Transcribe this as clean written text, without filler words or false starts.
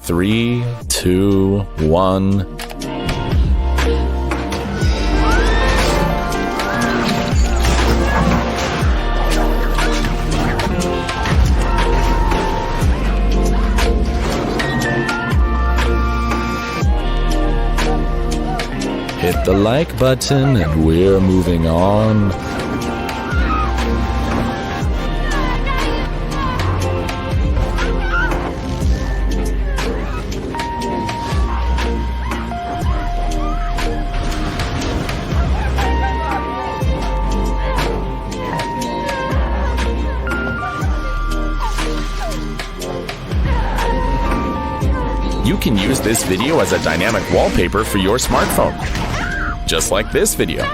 3, 2, 1. Hit the like button and we're moving on. You can use this video as a dynamic wallpaper for your smartphone, just like this video.